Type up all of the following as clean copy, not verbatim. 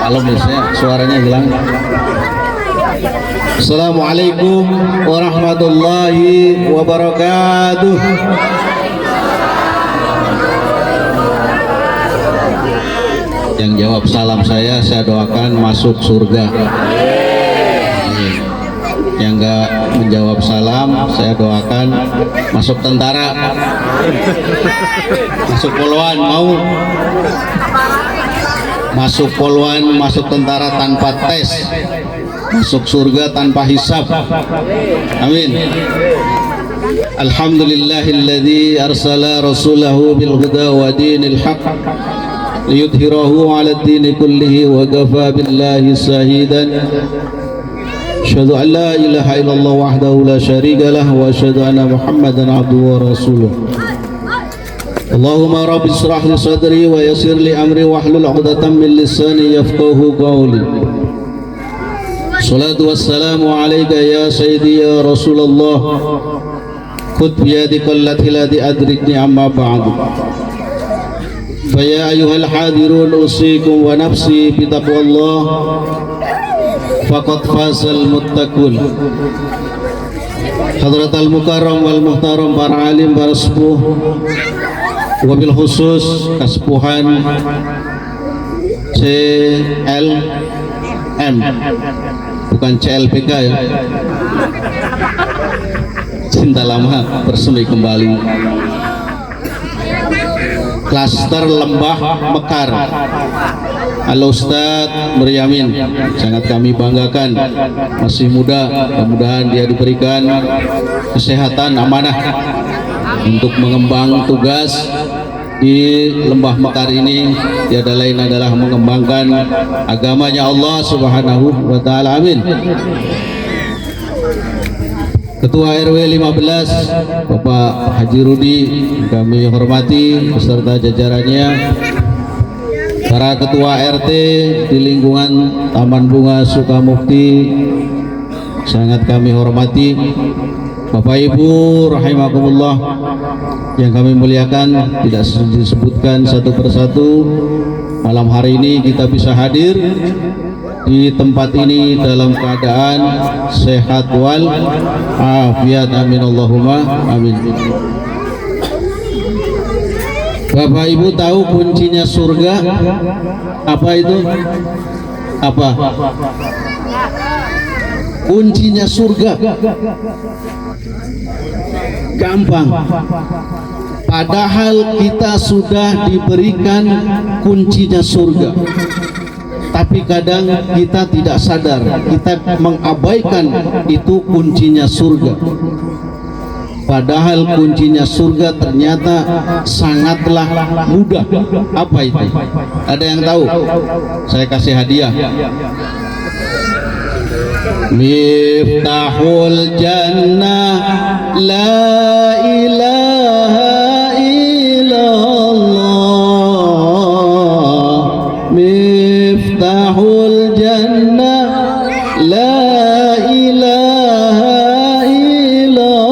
Halo misalnya suaranya hilang. Assalamualaikum warahmatullahi wabarakatuh. Yang jawab salam saya doakan masuk surga. Yang enggak menjawab salam saya doakan masuk tentara, masuk poluan. Mau masuk poluan, masuk tentara tanpa tes, masuk surga tanpa hisab. Amin. Alhamdulillahilladzi arsala rasulahu bil huda wa dinil haq liyudhhirahu 'ala ad-dini kullihi wa kafa billahi shahidan. Asyhadu an la ilaha illallah wahdahu la syarika lah wa asyhadu anna Muhammadan abduhu wa rasuluh. Allahumma rabbi israh li sadri wa yassir li amri wahlul 'uqdatam min lisani yafqahu qawli. Salatu wassalamu alayka ya sayyidi ya Rasulullah. Khudh bi yadika allati la adrikni amma ba'du. Fa ya ayyuhal hadirun usikum wa nafsi bi taqwallah. Faqad fazal muttaqun. Hadratal mukarram wal muhtaram, para alim, para sepuh, wabil khusus kesepuhan CLM, bukan CLPK ya, cinta lama bersemi kembali. Klaster Lembah Mekar, Halo Ustadz Nuryamin, sangat kami banggakan, masih muda, mudah-mudahan dia diberikan kesehatan amanah untuk mengemban tugas di Lembah Mekar ini. Tiada lain adalah mengembangkan agamanya Allah Subhanahu wa Ta'ala. Amin. Ketua RW 15 Bapak Haji Rudi kami hormati beserta jajarannya, para ketua RT di lingkungan Taman Bunga Sukamukti sangat kami hormati, Bapak Ibu rahimakumullah yang kami muliakan, tidak disebutkan satu persatu. Malam hari ini kita bisa hadir di tempat ini dalam keadaan sehat wal afiat. Amin Allahumma amin. Bapak Ibu tahu kuncinya surga apa itu? Apa? Kuncinya surga gampang. Padahal kita sudah diberikan kuncinya surga, tapi kadang kita tidak sadar, kita mengabaikan itu kuncinya surga. Padahal kuncinya surga ternyata sangatlah mudah. Apa itu? Ada yang tahu? Saya kasih hadiah. Miftahul jannah la ilaha illallah. Miftahul jannah la ilaha illallah.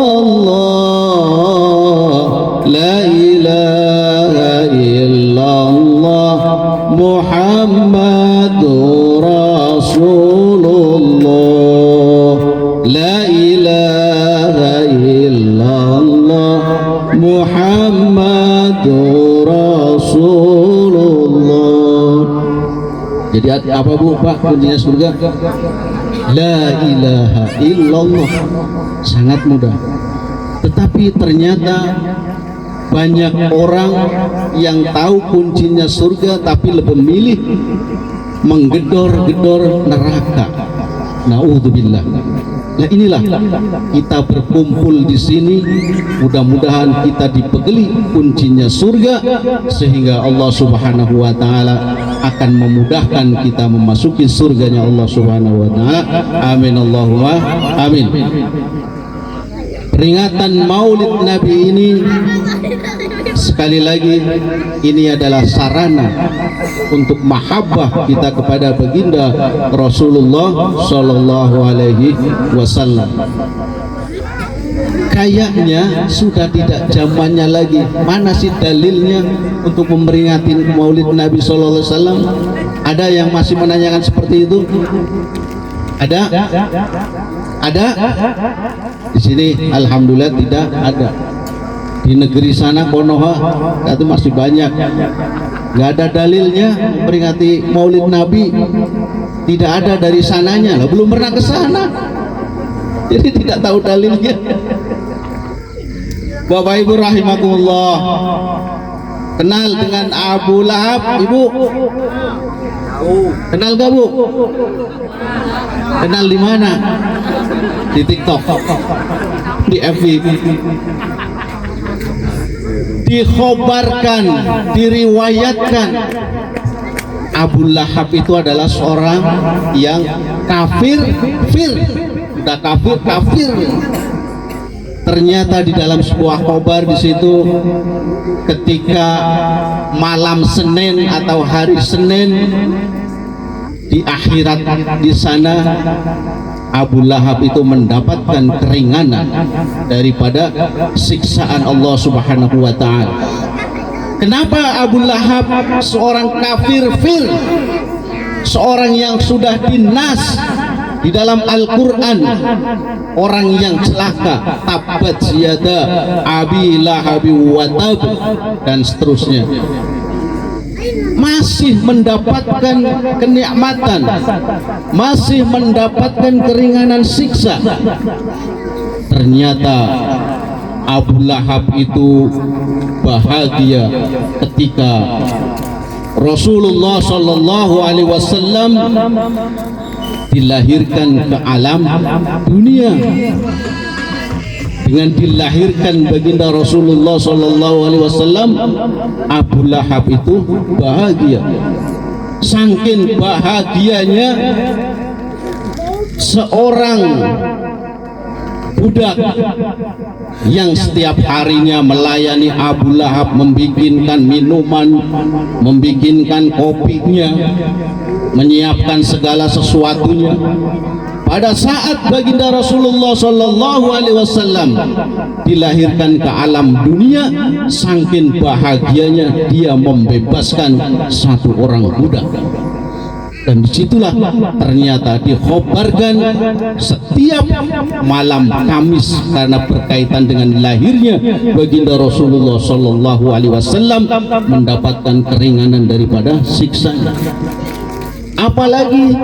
La ilaha illallah Muhammadur Rasulullah. La ilaha illallah Muhammadur Rasulullah. Jadi apa Bu Pak kuncinya surga? La ilaha illallah. Sangat mudah. Tetapi ternyata banyak orang yang tahu kuncinya surga tapi lebih memilih menggedor-gedor neraka. Na'udzubillah. Nah inilah kita berkumpul di sini, mudah-mudahan kita dibekali kuncinya surga sehingga Allah Subhanahu wa taala akan memudahkan kita memasuki surganya Allah Subhanahu wa taala. Amin Allahumma amin. Peringatan Maulid Nabi ini sekali lagi ini adalah sarana untuk mahabbah kita kepada baginda Rasulullah Shallallahu Alaihi Wasallam. Kayaknya sudah tidak zamannya lagi. Mana sih dalilnya untuk memperingati Maulid Nabi Shallallahu Alaihi Wasallam? Ada yang masih menanyakan seperti itu? Ada? Ada? Di sini alhamdulillah tidak ada. Di negeri sana Konoha itu masih banyak. Nggak ada dalilnya memperingati Maulid Nabi. Tidak ada dari sananya. Lah belum pernah ke sana. Jadi tidak tahu dalilnya. Bapak Ibu rahimakumullah. Kenal dengan Abu Lahab, Ibu? Kenal gak Bu? Kenal di mana? Di TikTok, di FB. Dikhobarkan, diriwayatkan Abu Lahab itu adalah seorang yang kafir, udah kafir. Ternyata di dalam sebuah khobar di situ ketika malam Senin atau hari Senin di akhirat di sana Abu Lahab itu mendapatkan keringanan daripada siksaan Allah Subhanahu wa taala. Kenapa Abu Lahab seorang kafir, seorang yang sudah dinas di dalam Al-Quran, orang yang celaka, tabat yada abi lahabi wa tab, dan seterusnya, masih mendapatkan kenikmatan, masih mendapatkan keringanan siksa. Ternyata Abu Lahab itu bahagia ketika Rasulullah Shallallahu Alaihi Wasallam dilahirkan ke alam dunia. Dengan dilahirkan baginda Rasulullah Shallallahu Alaihi Wasallam, Abu Lahab itu bahagia. Saking bahagianya seorang budak yang setiap harinya melayani Abu Lahab, membikinkan minuman, membikinkan kopinya, menyiapkan segala sesuatunya. Pada saat baginda Rasulullah Shallallahu Alaihi Wasallam dilahirkan ke alam dunia, saking bahagianya dia membebaskan satu orang budak. Dan disitulah ternyata dikhobarkan setiap malam Kamis karena berkaitan dengan lahirnya baginda Rasulullah Shallallahu Alaihi Wasallam mendapatkan keringanan daripada siksanya. Apalagi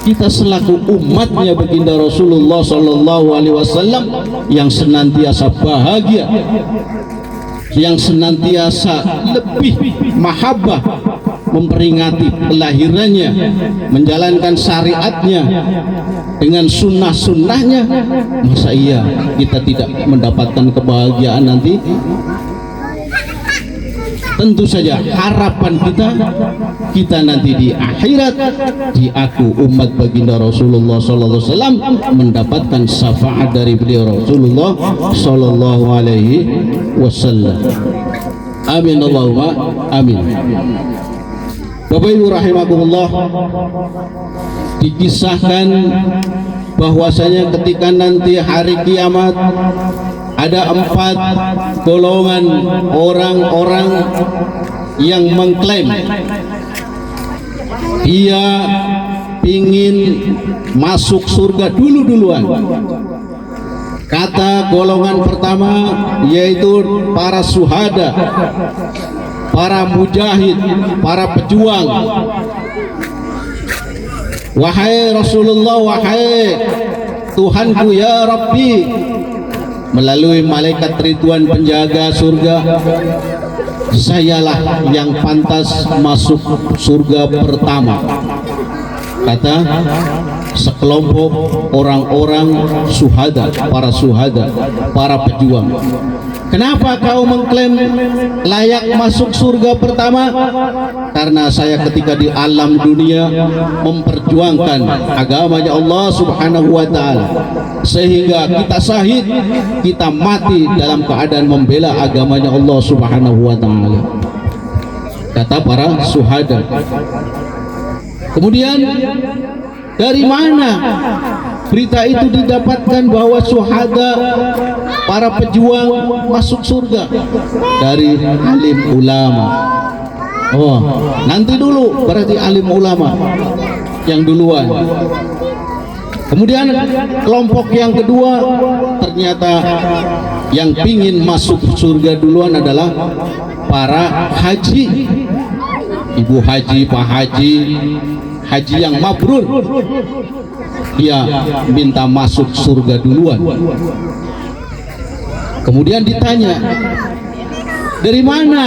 kita selaku umatnya baginda Rasulullah Shallallahu Alaihi Wasallam yang senantiasa bahagia, yang senantiasa lebih mahabbah memperingati kelahirannya, menjalankan syariatnya dengan sunnah-sunnahnya. Masa iya kita tidak mendapatkan kebahagiaan nanti? Tentu saja harapan kita nanti di akhirat diaku umat baginda Rasulullah Sallallahu Alaihi Wasallam mendapatkan syafaat dari beliau Rasulullah Sallallahu Alaihi Wasallam. Amin Allahumma amin. Bapak Ibu rahimakumullah, dikisahkan bahwasanya ketika nanti hari kiamat ada 4 golongan orang-orang yang mengklaim dia ingin masuk surga duluan. Kata golongan pertama yaitu para syuhada, para mujahid, para pejuang. Wahai Rasulullah, wahai Tuhanku ya Rabbi, melalui malaikat Ridwan penjaga surga, sayalah yang pantas masuk surga pertama. Kata sekelompok orang-orang syuhada, para pejuang. Kenapa kau mengklaim layak masuk surga pertama? Karena saya ketika di alam dunia memperjuangkan agamanya Allah Subhanahu wa taala, sehingga kita syahid, kita mati dalam keadaan membela agamanya Allah Subhanahu wa taala, kata para syuhada. Kemudian dari mana berita itu didapatkan bahwa syuhada, para pejuang masuk surga? Dari alim ulama. Oh, nanti dulu berarti alim ulama yang duluan. Kemudian kelompok yang kedua, ternyata yang pingin masuk surga duluan adalah para haji, ibu haji, pak haji, haji yang mabrur. Dia minta masuk surga duluan. Kemudian ditanya, dari mana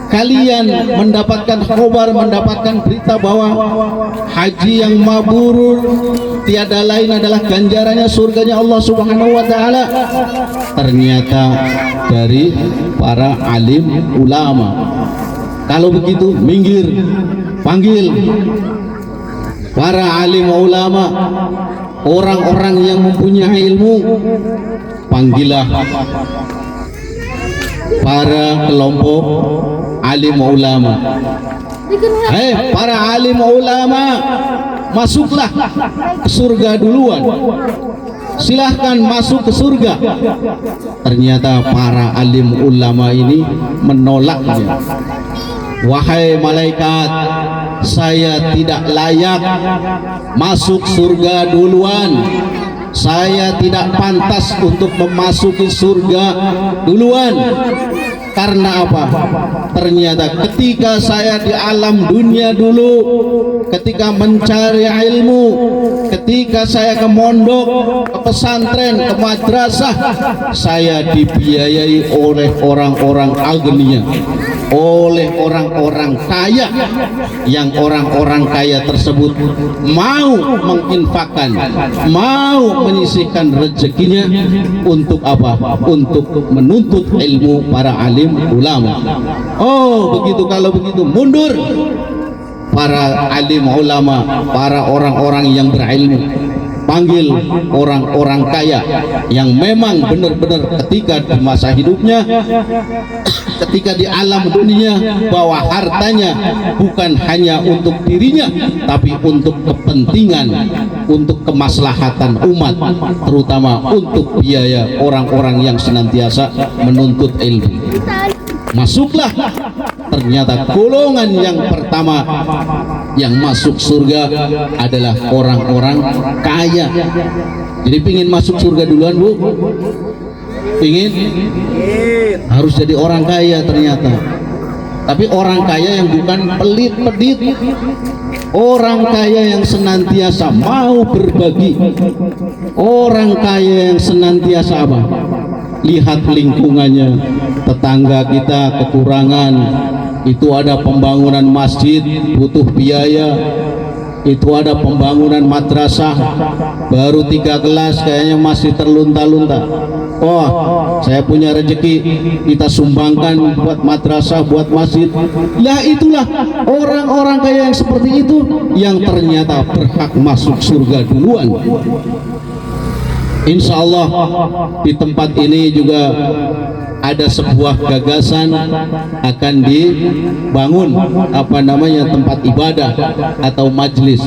kalian mendapatkan kabar, mendapatkan berita bahwa haji yang mabrur tiada lain adalah ganjarannya surganya Allah Subhanahu wa taala? Ternyata dari para alim ulama. Kalau begitu minggir, panggil para alim ulama, orang-orang yang mempunyai ilmu. Panggillah para kelompok alim ulama. Para alim ulama, masuklah ke surga duluan, silahkan masuk ke surga. Ternyata para alim ulama ini menolaknya. Wahai malaikat, saya tidak layak masuk surga duluan. Saya tidak pantas untuk memasuki surga duluan. Karena apa? Ternyata ketika saya di alam dunia dulu, ketika mencari ilmu, ketika saya ke mondok, ke pesantren, ke madrasah, saya dibiayai oleh orang-orang agnia, oleh orang-orang kaya, yang orang-orang kaya tersebut mau menginfakkan, mau menyisihkan rezekinya untuk apa? Untuk menuntut ilmu para alim ulama. Oh, begitu. Kalau begitu mundur para alim ulama, para orang-orang yang berilmu. Panggil orang-orang kaya yang memang benar-benar ketika di masa hidupnya, ketika di alam dunia, bahwa hartanya bukan hanya untuk dirinya, tapi untuk kepentingan, untuk kemaslahatan umat, terutama untuk biaya orang-orang yang senantiasa menuntut ilmu. Masuklah. Ternyata golongan yang pertama yang masuk surga adalah orang-orang kaya. Jadi pingin masuk surga duluan, Bu? Pingin? Harus jadi orang kaya ternyata. Tapi orang kaya yang bukan pelit-pelit, orang kaya yang senantiasa mau berbagi, orang kaya yang senantiasa apa? Lihat lingkungannya, tetangga kita kekurangan, itu ada pembangunan masjid butuh biaya, itu ada pembangunan madrasah baru 3 kelas kayaknya masih terlunta-lunta. Oh, saya punya rezeki, kita sumbangkan buat madrasah, buat masjid. Lah itulah orang-orang kaya yang seperti itu yang ternyata berhak masuk surga duluan. Insya Allah di tempat ini juga ada sebuah gagasan akan dibangun tempat ibadah atau majlis.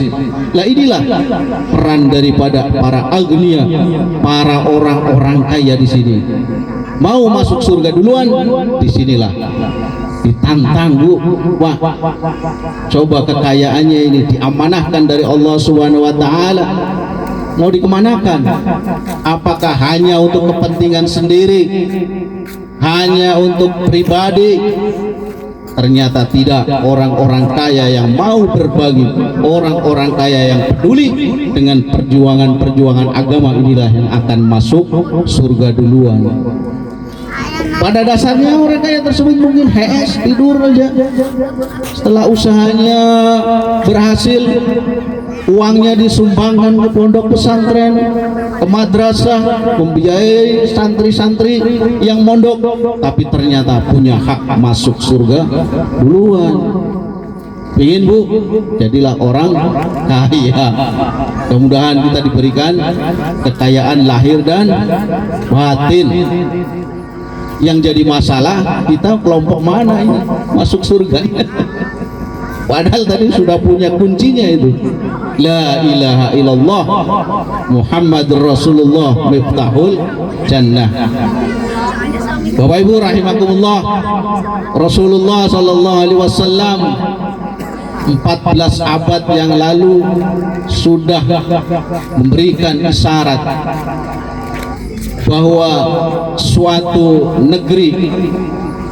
Lah inilah peran daripada para agnia, para orang-orang kaya di sini. Mau masuk surga duluan, disinilah ditantang, Bu. Wah, coba kekayaannya ini diamanahkan dari Allah Subhanahu wa taala. Mau dikemanakan? Apakah hanya untuk kepentingan sendiri, hanya untuk pribadi? Ternyata tidak. Orang-orang kaya yang mau berbagi, orang-orang kaya yang peduli dengan perjuangan-perjuangan agama, inilah yang akan masuk surga duluan. Pada dasarnya orang kaya tersebut mungkin tidur aja. Setelah usahanya berhasil, uangnya disumbangkan ke pondok pesantren, ke madrasah, membiayai santri-santri yang mondok, tapi ternyata punya hak masuk surga duluan. Ingin Bu, jadilah orang kaya. Mudah-mudahan kita diberikan kekayaan lahir dan batin. Yang jadi masalah, kita kelompok mana ini masuk surga? Padahal tadi sudah punya kuncinya itu. La ilaha illallah Muhammadur Rasulullah miftahul jannah. Bapak Ibu rahimakumullah, Rasulullah sallallahu alaihi wasallam 14 abad yang lalu sudah memberikan isyarat bahwa suatu negeri,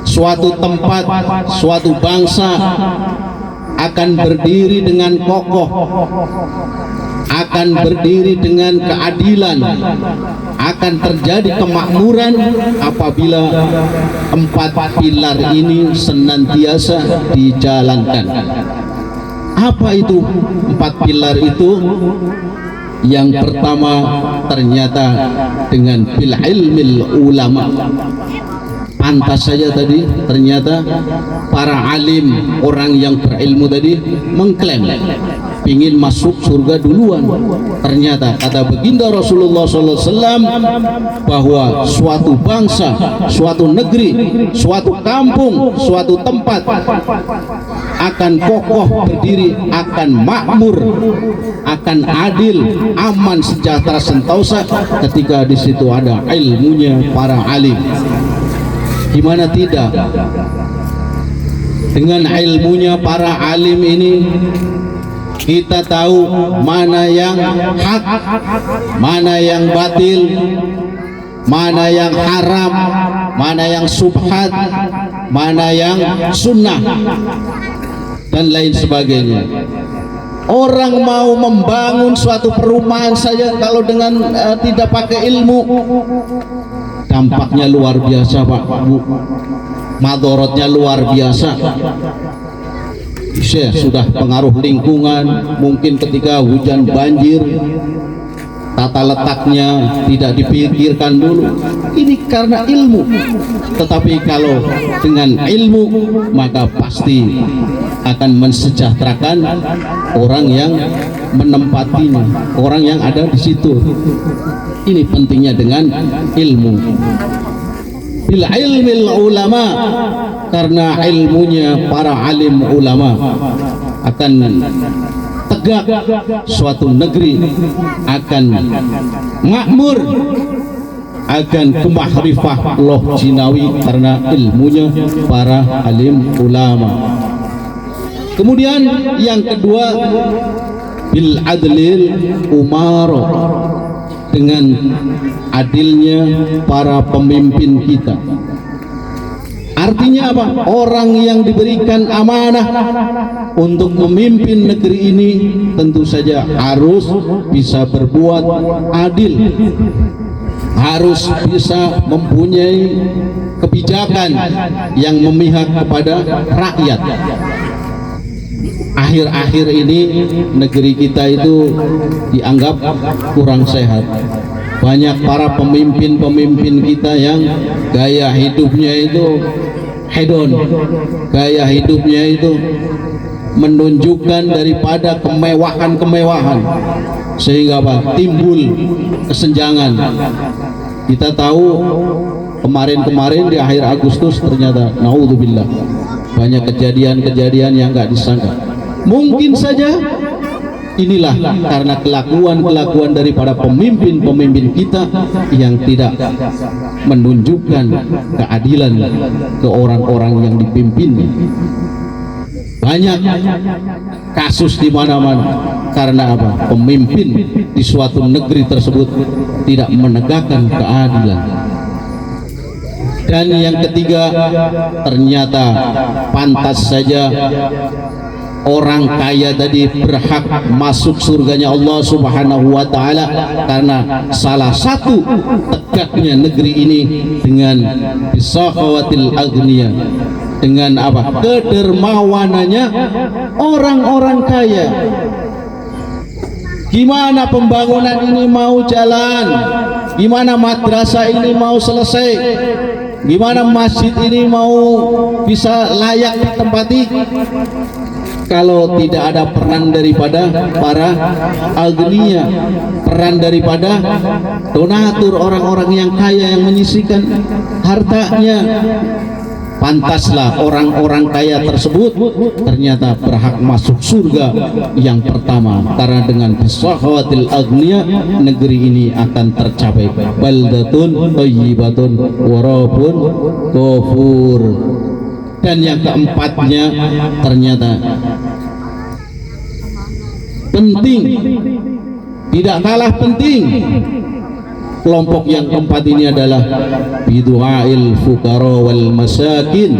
suatu tempat, suatu bangsa akan berdiri dengan kokoh, akan berdiri dengan keadilan, akan terjadi kemakmuran apabila 4 pilar ini senantiasa dijalankan. Apa itu 4 pilar itu? Yang pertama, ternyata dengan bil ilmil ulama. Pantas saja tadi ternyata para alim, orang yang berilmu tadi mengklaim ingin masuk surga duluan. Ternyata kata baginda Rasulullah SAW bahwa suatu bangsa, suatu negeri, suatu kampung, suatu tempat akan kokoh berdiri, akan makmur, akan adil, aman, sejahtera, sentosa ketika di situ ada ilmunya para alim. Gimana tidak? Dengan ilmunya para alim ini kita tahu mana yang hak, mana yang batil, mana yang haram, mana yang subhat, mana yang sunnah, dan lain sebagainya. Orang mau membangun suatu perumahan saja kalau dengan tidak pakai ilmu, dampaknya luar biasa Pak Bu, madorotnya luar biasa. Sudah pengaruh lingkungan, mungkin ketika hujan banjir tata letaknya tidak dipikirkan dulu, ini karena ilmu. Tetapi kalau dengan ilmu maka pasti akan mensejahterakan orang yang menempatinya, orang yang ada di situ. Ini pentingnya dengan ilmu. Bil ilmil ulama, karena ilmunya para alim ulama akan tegak suatu negeri, akan makmur, akan kemahrifah loh jinawi karena ilmunya para alim ulama. Kemudian yang kedua, bil adlil umaro, dengan adilnya para pemimpin kita. Artinya apa? Orang yang diberikan amanah untuk memimpin negeri ini tentu saja harus bisa berbuat adil, harus bisa mempunyai kebijakan yang memihak kepada rakyat. Akhir-akhir ini negeri kita itu dianggap kurang sehat. Banyak para pemimpin-pemimpin kita yang gaya hidupnya itu hedon, gaya hidupnya itu menunjukkan daripada kemewahan-kemewahan, sehingga apa? Timbul kesenjangan. Kita tahu kemarin-kemarin di akhir Agustus ternyata naudzubillah banyak kejadian-kejadian yang nggak disangka. Mungkin saja inilah karena kelakuan-kelakuan daripada pemimpin-pemimpin kita yang tidak menunjukkan keadilan ke orang-orang yang dipimpinnya. Banyak kasus di mana-mana karena apa? Pemimpin di suatu negeri tersebut tidak menegakkan keadilan. Dan yang ketiga, ternyata pantas saja orang kaya tadi berhak masuk surganya Allah Subhanahu wa Ta'ala karena salah satu tegaknya negeri ini dengan bisakhawatil agniya, dengan apa? Kedermawanannya orang-orang kaya. Gimana pembangunan ini mau jalan? Gimana madrasah ini mau selesai? Gimana masjid ini mau bisa layak ditempati? Kalau tidak ada peran daripada para agniya, peran daripada donatur, orang-orang yang kaya yang menyisihkan hartanya, pantaslah orang-orang kaya tersebut ternyata berhak masuk surga yang pertama, karena dengan bisahwatil agniya negeri ini akan tercapai. Baldatun thayyibatun wa rabbun ghafur. Dan yang keempatnya ternyata penting, tidak kalah penting, kelompok yang keempat ini adalah bidu'ail fuqara wal masakin,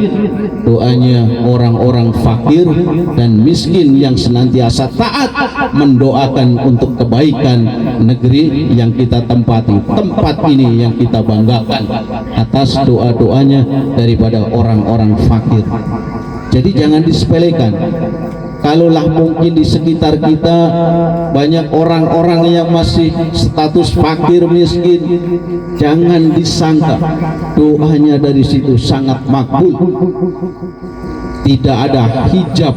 doanya orang-orang fakir dan miskin yang senantiasa taat mendoakan untuk kebaikan negeri yang kita tempati, tempat ini yang kita banggakan atas doa-doanya daripada orang-orang fakir. Jadi jangan disepelekan. Kalaulah mungkin di sekitar kita banyak orang-orang yang masih status fakir miskin, jangan disangka doanya dari situ sangat makbul. Tidak ada hijab,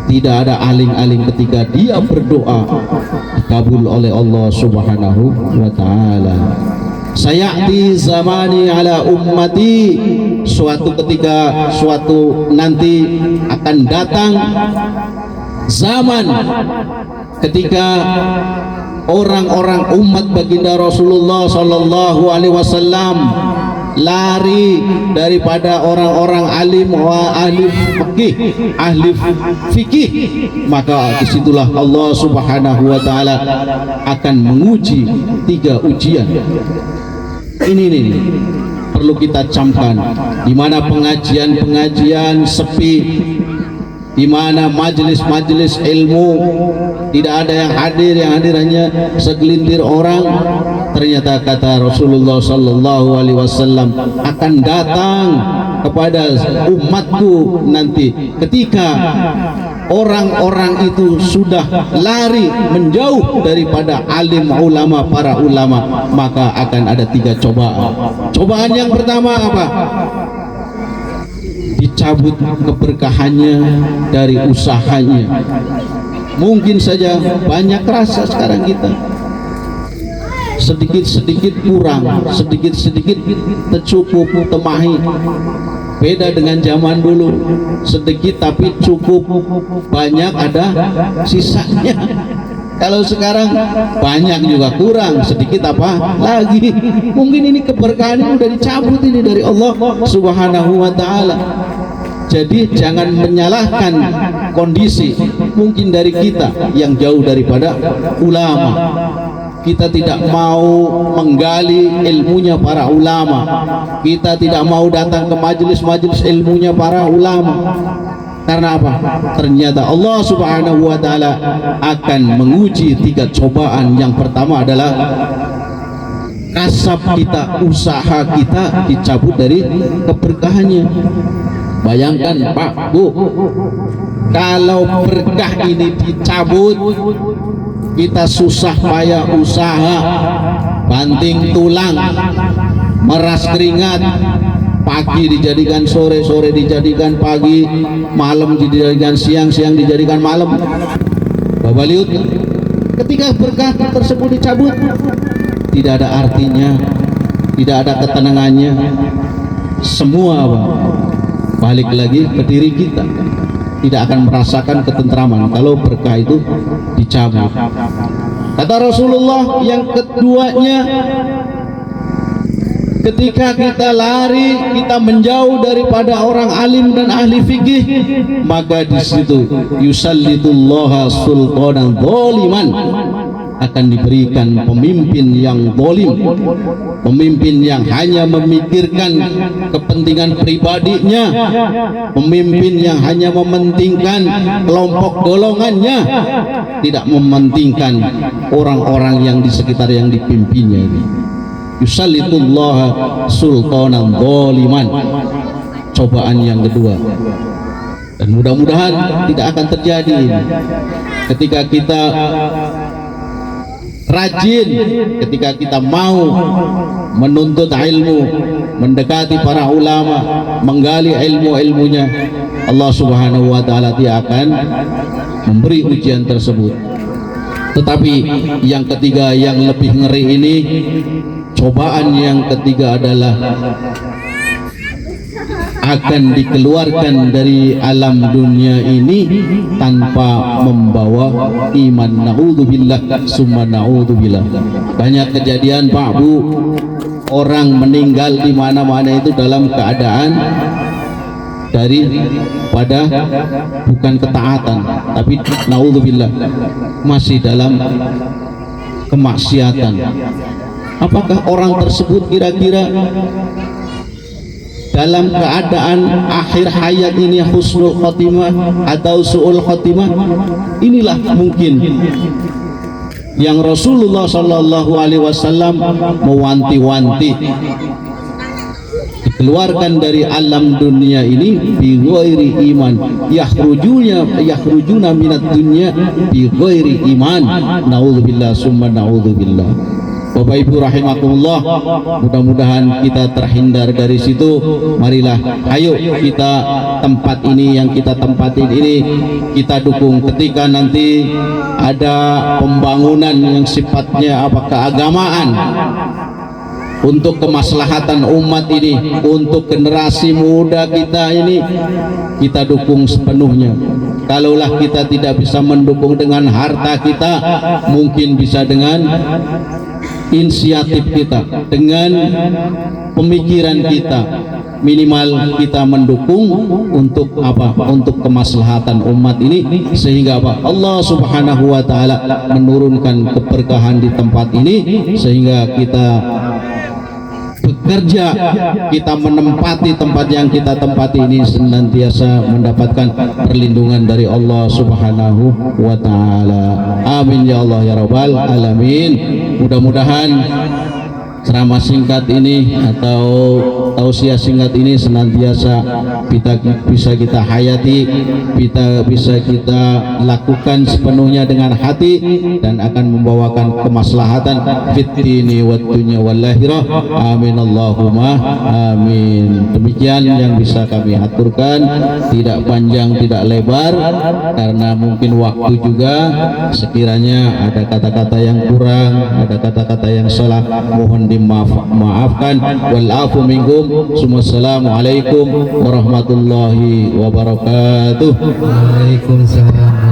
tidak ada aling-aling ketika dia berdoa dikabul oleh Allah Subhanahu wa taala. Sayati zamani ala ummati, suatu ketika, suatu nanti akan datang zaman ketika orang-orang umat baginda Rasulullah sallallahu alaihi wasallam lari daripada orang-orang alim wa ahli fikih, maka disitulah Allah Subhanahu wa taala akan menguji 3 ujian. Ini perlu kita camkan, di mana pengajian-pengajian sepi, di mana majelis-majelis ilmu tidak ada yang hadir, yang hadir hanya segelintir orang. Ternyata kata Rasulullah sallallahu alaihi wasallam akan datang kepada umatku nanti ketika orang-orang itu sudah lari menjauh daripada alim ulama, para ulama, maka akan ada 3 cobaan. Cobaan yang pertama apa? Dicabut keberkahannya dari usahanya. Mungkin saja banyak rasa sekarang kita sedikit-sedikit kurang, sedikit-sedikit tercukup, temahi. Beda dengan zaman dulu, sedikit tapi cukup, banyak ada sisanya. Kalau sekarang banyak juga kurang, sedikit apa lagi. Mungkin ini keberkahan ini udah dicabut ini dari Allah Subhanahu wa taala. Jadi jangan menyalahkan kondisi mungkin dari kita yang jauh daripada ulama. Kita tidak mau menggali ilmunya para ulama, kita tidak mau datang ke majelis-majelis ilmunya para ulama. Karena apa? Ternyata Allah Subhanahu wa taala akan menguji 3 cobaan. Yang pertama adalah kasab kita, usaha kita dicabut dari keberkahannya. Bayangkan Pak, Bu, kalau berkah ini dicabut, kita susah payah usaha, banting tulang, meras keringat, pagi dijadikan sore, sore dijadikan pagi, malam dijadikan siang, siang dijadikan malam. Bapak lihat, ketika berkah tersebut dicabut, tidak ada artinya, tidak ada ketenangannya. Semua Pak, balik lagi ke diri kita, tidak akan merasakan ketentraman kalau berkah itu dicabut. Kata Rasulullah yang keduanya, ketika kita lari, kita menjauh daripada orang alim dan ahli fikih, maka di situ yusallitullaha sultanan zaliman, akan diberikan pemimpin yang zalim, pemimpin yang hanya memikirkan kepentingan pribadinya, pemimpin yang hanya mementingkan kelompok golongannya, tidak mementingkan orang-orang yang di sekitar yang dipimpinnya ini. Yusallitullaha sultanan zaliman. Cobaan yang kedua, dan mudah-mudahan tidak akan terjadi ketika kita rajin ketika kita mau menuntut ilmu, mendekati para ulama, menggali ilmu-ilmunya, Allah Subhanahu wa taala dia akan memberi ujian tersebut. Tetapi yang ketiga yang lebih ngeri ini, cobaan yang ketiga adalah akan dikeluarkan dari alam dunia ini tanpa membawa iman. Na'udzubillah summa na'udzubillah. Banyak kejadian Pak Bu, orang meninggal di mana-mana itu dalam keadaan daripada bukan ketaatan, tapi na'udzubillah masih dalam kemaksiatan. Apakah orang tersebut kira-kira dalam keadaan akhir hayat ini husnul khotimah atau su'ul khotimah? Inilah mungkin yang Rasulullah Sallallahu Alaihi Wasallam mewanti-wanti, dikeluarkan dari alam dunia ini bi ghairi iman, yakhrujuna minad dunya bi ghairi iman. Naudzubillah summa naudzubillah. Bapak Ibu rahimakumullah, mudah-mudahan kita terhindar dari situ. Marilah, ayo kita tempat ini yang kita tempatin ini kita dukung. Ketika nanti ada pembangunan yang sifatnya keagamaan, untuk kemaslahatan umat ini, untuk generasi muda kita ini, kita dukung sepenuhnya. Kalaulah kita tidak bisa mendukung dengan harta kita, mungkin bisa dengan inisiatif kita, dengan pemikiran kita. Minimal kita mendukung untuk apa? Untuk kemaslahatan umat ini, sehingga apa? Allah Subhanahu wa taala menurunkan keberkahan di tempat ini, sehingga kita bekerja, kita menempati tempat yang kita tempati ini senantiasa mendapatkan perlindungan dari Allah Subhanahu wa taala. Amin ya Allah ya rabbal alamin. Mudah-mudahan ceramah singkat ini atau tausiah singkat ini senantiasa bisa kita hayati, bisa kita lakukan sepenuhnya dengan hati, dan akan membawakan kemaslahatan fid dini wad dunya wal akhirah. Amin Allahumma amin. Demikian yang bisa kami aturkan, tidak panjang tidak lebar karena mungkin waktu juga. Sekiranya ada kata-kata yang kurang, ada kata-kata yang salah, mohon dimaafkan. Wal afu minkum. Assalamualaikum warahmatullahi wabarakatuh. Waalaikumsalam.